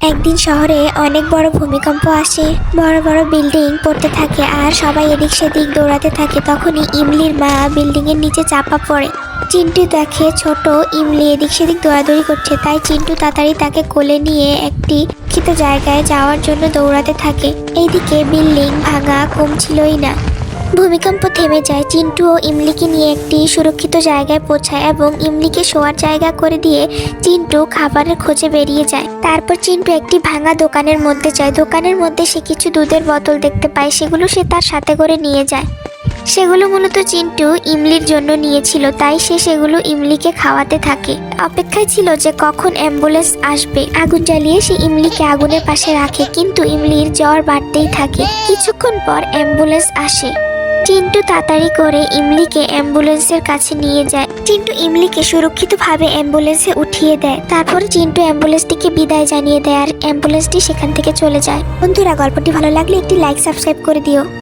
একদিন শহরে অনেক বড় ভূমিকম্প আসে। বড় বড় বিল্ডিং পড়তে থাকে আর সবাই এদিক সেদিক দৌড়াতে থাকে। তখনই ইমলির মা বিল্ডিং এর নিচে চাপা পড়ে। চিন্টু দেখে ছোট ইমলি এদিক সেদিক দৌড়াদৌড়ি করছে, তাই চিন্টু তাড়াতাড়ি তাকে কোলে নিয়ে একটি সুরক্ষিত জায়গায় যাওয়ার জন্য দৌড়াতে থাকে। এইদিকে বিল্ডিং ভাঙা কমছিলই না। ভূমিকম্প থেমে যায়। চিন্টু ও ইমলিকে নিয়ে একটি সুরক্ষিত জায়গায় পৌঁছায় এবং ইমলিকে শোয়ার জায়গা করে দিয়ে চিন্টু খাবারের খোঁজে বেরিয়ে যায়। তারপর চিন্টু একটি ভাঙা দোকানের মধ্যে যায়। দোকানের মধ্যে সে কিছু দুধের বোতল দেখতে পায়, সেগুলো সে তার সাথে করে নিয়ে যায়। সেগুলো মূলত চিন্টু ইমলির জন্য নিয়েছিল, তাই সে সেগুলো ইমলিকে খাওয়াতে থাকে। অপেক্ষায় ছিল যে কখন অ্যাম্বুলেন্স আসবে। আগুন জ্বালিয়ে সে ইমলিকে আগুনের পাশে রাখে, কিন্তু ইমলির জ্বর বাড়তেই থাকে। কিছুক্ষণ পর অ্যাম্বুলেন্স আসে। চিন্টু তাড়াতাড়ি করে ইমলিকে অ্যাম্বুলেন্সের কাছে নিয়ে যায়। চিন্টু ইমলিকে সুরক্ষিতভাবে অ্যাম্বুলেন্সে উঠিয়ে দেয়। তারপরে চিন্টু অ্যাম্বুলেন্সটিকে বিদায় জানিয়ে দেয় আর অ্যাম্বুলেন্সটি সেখান থেকে চলে যায়। বন্ধুরা, গল্পটি ভালো লাগলে একটি লাইক সাবস্ক্রাইব করে দিও।